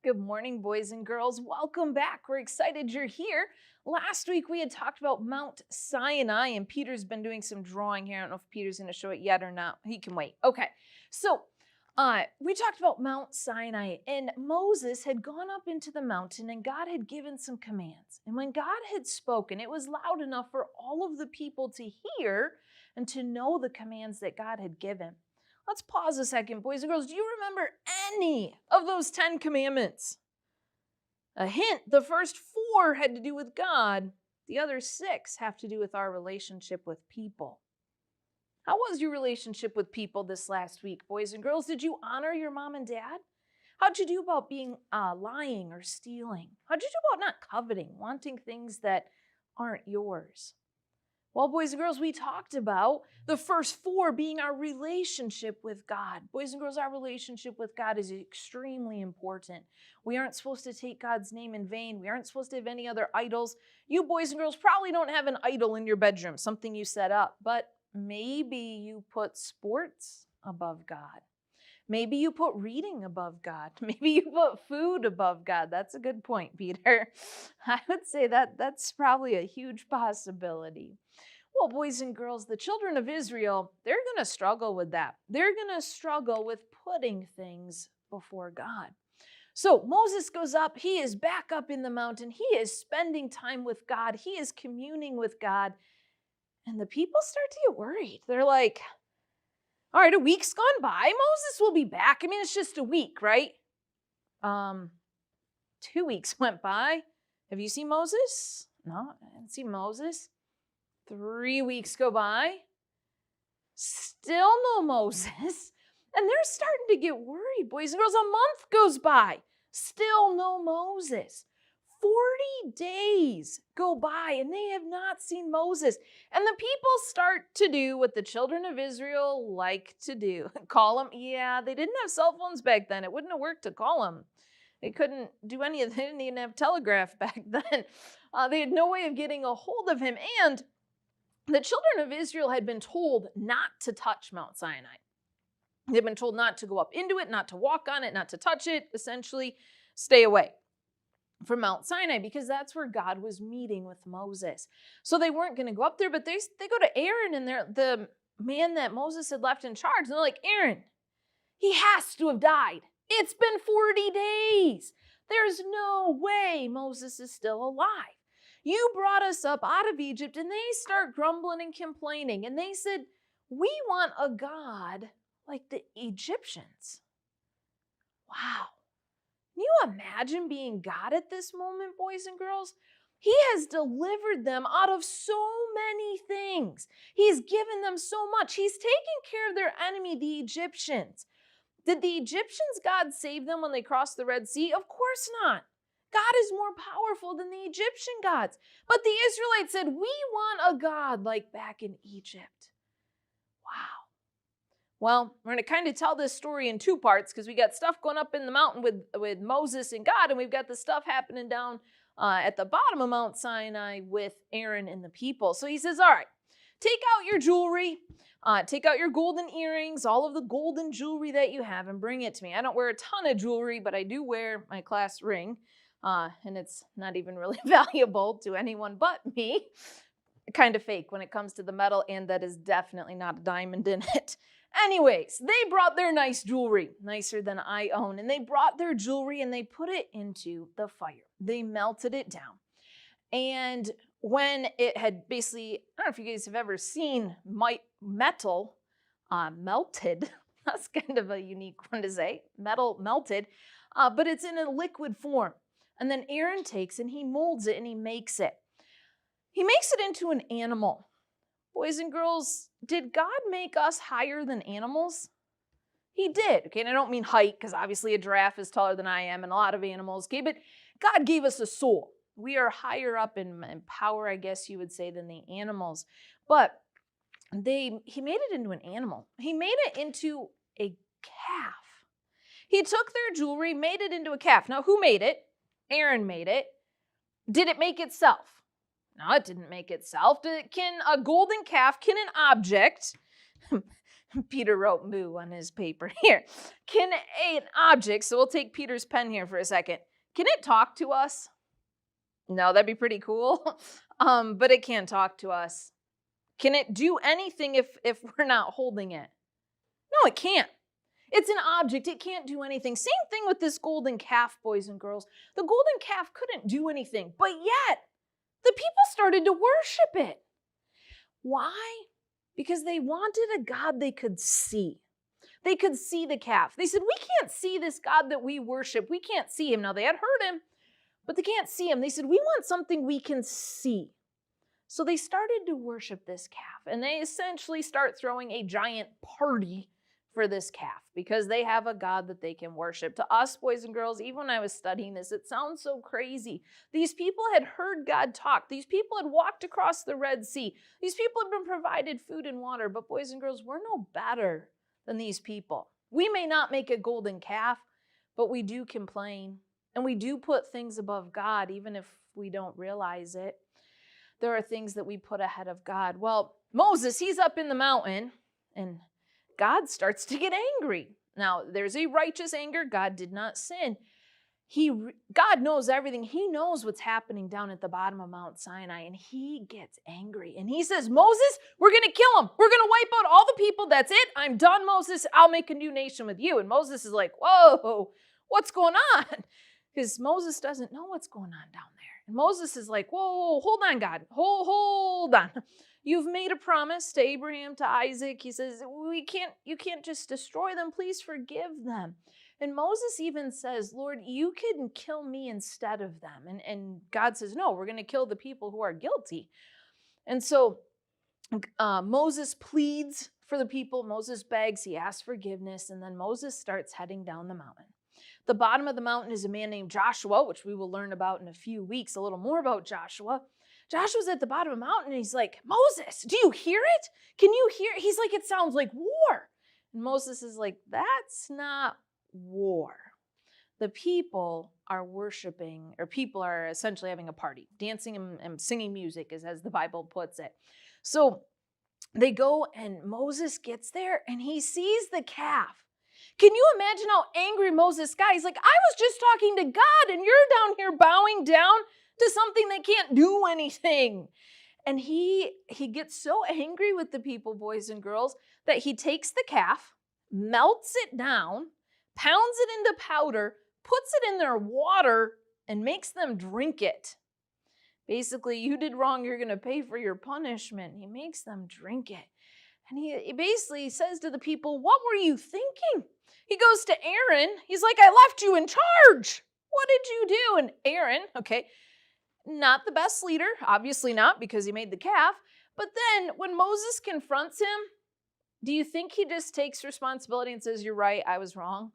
Good morning, boys and girls. Welcome back. We're excited you're here. Last week we had talked about Mount Sinai, and Peter's been doing some drawing here. I don't know if Peter's going to show it yet or not. He can wait. Okay. So, we talked about Mount Sinai, and Moses had gone up into the mountain, and God had given some commands. And when God had spoken, it was loud enough for all of the people to hear and to know the commands that God had given. Let's pause a second, boys and girls. Do you remember any of those 10 commandments? A hint, the first 4 had to do with God. The other 6 have to do with our relationship with people. How was your relationship with people this last week, boys and girls? Did you honor your mom and dad? How'd you do about being lying or stealing? How'd you do about not coveting, wanting things that aren't yours? Well, boys and girls, we talked about the first 4 being our relationship with God. Boys and girls, our relationship with God is extremely important. We aren't supposed to take God's name in vain. We aren't supposed to have any other idols. You boys and girls probably don't have an idol in your bedroom, something you set up, but maybe you put sports above God. Maybe you put reading above God. Maybe you put food above God. That's a good point, Peter. I would say that's probably a huge possibility. Well, boys and girls, the children of Israel, they're going to struggle with that. They're going to struggle with putting things before God. So Moses goes up. He is back up in the mountain. He is spending time with God. He is communing with God. And the people start to get worried. They're like, all right, a week's gone by. Moses will be back. I mean, it's just a week, right? 2 weeks went by. Have you seen Moses? No, I didn't see Moses. 3 weeks go by. Still no Moses. And they're starting to get worried, boys and girls. A month goes by. Still no Moses. 40 days go by and they have not seen Moses. And the people start to do what the children of Israel like to do. Call him. Yeah, they didn't have cell phones back then. It wouldn't have worked to call him. They couldn't do any of that. They didn't even have telegraph back then. They had no way of getting a hold of him. And the children of Israel had been told not to touch Mount Sinai. They'd been told not to go up into it, not to walk on it, not to touch it, essentially stay away from Mount Sinai because that's where God was meeting with Moses. So they weren't going to go up there, but they go to Aaron and the man that Moses had left in charge. And they're like, Aaron, he has to have died. It's been 40 days. There's no way Moses is still alive. You brought us up out of Egypt, and they start grumbling and complaining. And they said, we want a God like the Egyptians. Wow. Can you imagine being God at this moment, boys and girls? He has delivered them out of so many things. He's given them so much. He's taken care of their enemy, the Egyptians. Did the Egyptians' God save them when they crossed the Red Sea? Of course not. God is more powerful than the Egyptian gods. But the Israelites said, we want a God like back in Egypt. Wow. Well, we're going to kind of tell this story in 2 parts because we got stuff going up in the mountain with Moses and God, and we've got the stuff happening down at the bottom of Mount Sinai with Aaron and the people. So he says, all right, take out your jewelry, take out your golden earrings, all of the golden jewelry that you have, and bring it to me. I don't wear a ton of jewelry, but I do wear my class ring, and it's not even really valuable to anyone but me. Kind of fake when it comes to the metal, and that is definitely not a diamond in it. Anyways, they brought their nice jewelry, nicer than I own, and they brought their jewelry and they put it into the fire. They melted it down. And when it had basically, I don't know if you guys have ever seen metal melted. That's kind of a unique one to say, metal melted, but it's in a liquid form. And then Aaron takes and he molds it and he makes it. He makes it into an animal. Boys and girls, did God make us higher than animals? He did. Okay, and I don't mean height, because obviously a giraffe is taller than I am and a lot of animals. Okay, but God gave us a soul. We are higher up in power, I guess you would say, than the animals. But he made it into an animal. He made it into a calf. He took their jewelry, made it into a calf. Now, who made it? Aaron made it. Did it make itself? No, it didn't make itself. Can a golden calf, can an object Peter wrote moo on his paper here. Can an object, so we'll take Peter's pen here for a second, can it talk to us? No, that'd be pretty cool. But it can't talk to us. Can it do anything if we're not holding it? No, it can't. It's an object. It can't do anything. Same thing with this golden calf, boys and girls. The golden calf couldn't do anything, but yet the people started to worship it. Why? Because they wanted a God they could see. They could see the calf. They said, we can't see this God that we worship. We can't see him. Now, they had heard him, but they can't see him. They said, we want something we can see. So they started to worship this calf, and they essentially start throwing a giant party for this calf because they have a God that they can worship. To us, boys and girls, even when I was studying this, it sounds so crazy. These people had heard God talk. These people had walked across the Red Sea. These people had been provided food and water, but boys and girls, we're no better than these people. We may not make a golden calf, but we do complain, and we do put things above God, even if we don't realize it. There are things that we put ahead of God. Well, Moses, he's up in the mountain, and God starts to get angry. Now, there's a righteous anger. God did not sin. God knows everything. He knows what's happening down at the bottom of Mount Sinai, and he gets angry. And he says, Moses, we're going to kill him. We're going to wipe out all the people. That's it. I'm done, Moses. I'll make a new nation with you. And Moses is like, whoa, what's going on? Because Moses doesn't know what's going on down there. And Moses is like, whoa, hold on, God. Hold on. You've made a promise to Abraham, to Isaac. He says, you can't just destroy them. Please forgive them. And Moses even says, Lord, you can kill me instead of them. And God says, no, we're going to kill the people who are guilty. And so Moses pleads for the people. Moses begs. He asks forgiveness. And then Moses starts heading down the mountain. The bottom of the mountain is a man named Joshua, which we will learn about in a few weeks, a little more about Joshua. Joshua's at the bottom of the mountain, and he's like, Moses, do you hear it? Can you hear? He's like, it sounds like war. And Moses is like, that's not war. The people are worshiping, or people are essentially having a party, dancing and singing music, as the Bible puts it. So they go, and Moses gets there, and he sees the calf. Can you imagine how angry Moses got? He's like, I was just talking to God, and you're down here bowing down to something that can't do anything. And he gets so angry with the people, boys and girls, that he takes the calf, melts it down, pounds it into powder, puts it in their water, and makes them drink it. Basically, you did wrong, you're going to pay for your punishment. He makes them drink it. And he basically says to the people, what were you thinking? He goes to Aaron. He's like, I left you in charge. What did you do? And Aaron, okay, not the best leader, obviously not, because he made the calf. But then when Moses confronts him, do you think he just takes responsibility and says, you're right, I was wrong?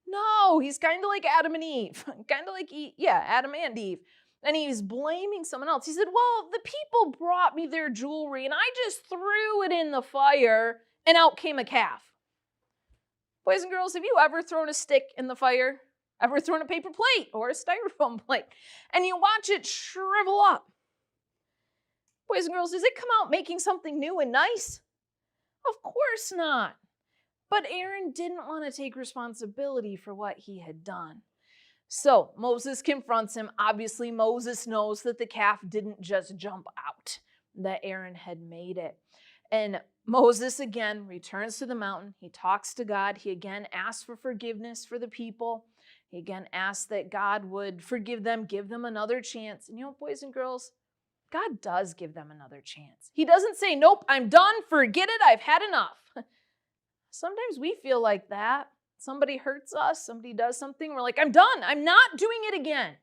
No, he's kind of like Adam and Eve. Kind of like, Adam and Eve. And he's blaming someone else. He said, well, the people brought me their jewelry, and I just threw it in the fire, and out came a calf. Boys and girls, have you ever thrown a stick in the fire? Ever thrown a paper plate or a styrofoam plate? And you watch it shrivel up. Boys and girls, does it come out making something new and nice? Of course not. But Aaron didn't want to take responsibility for what he had done. So Moses confronts him. Obviously, Moses knows that the calf didn't just jump out, that Aaron had made it. And Moses again returns to the mountain. He talks to God. He again asks for forgiveness for the people. He again asks that God would forgive them, give them another chance. And you know, boys and girls, God does give them another chance. He doesn't say, nope, I'm done, forget it, I've had enough. Sometimes we feel like that. Somebody hurts us, somebody does something, we're like, I'm done, I'm not doing it again.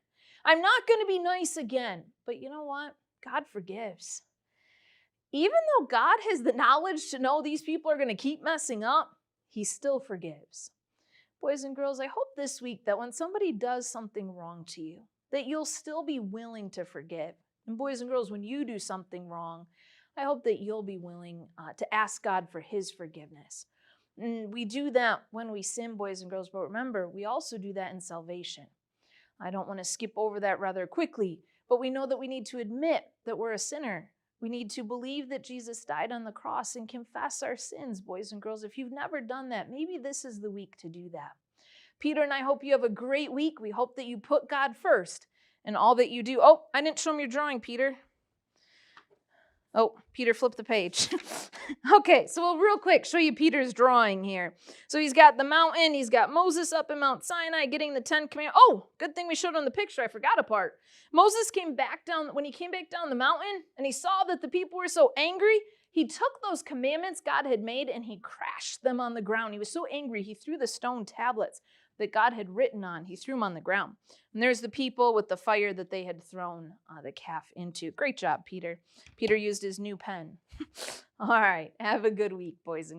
I'm not going to be nice again. But you know what? God forgives. Even though God has the knowledge to know these people are going to keep messing up, he still forgives. Boys and girls, I hope this week that when somebody does something wrong to you, that you'll still be willing to forgive. And boys and girls, when you do something wrong, I hope that you'll be willing to ask God for his forgiveness. And we do that when we sin, boys and girls, but remember, we also do that in salvation. I don't want to skip over that rather quickly, but we know that we need to admit that we're a sinner. We need to believe that Jesus died on the cross and confess our sins, boys and girls. If you've never done that, maybe this is the week to do that. Peter and I hope you have a great week. We hope that you put God first in all that you do. Oh, I didn't show him your drawing, Peter. Oh, Peter flipped the page. Okay, so we'll real quick show you Peter's drawing here. So he's got the mountain. He's got Moses up in Mount Sinai getting the 10 Commandments. Oh, good thing we showed on the picture. I forgot a part. Moses came back down, when he came back down the mountain and he saw that the people were so angry, he took those commandments God had made and he crashed them on the ground. He was so angry, he threw the stone tablets that God had written on. He threw them on the ground. And there's the people with the fire that they had thrown the calf into. Great job, Peter. Peter used his new pen. All right, have a good week, boys and girls.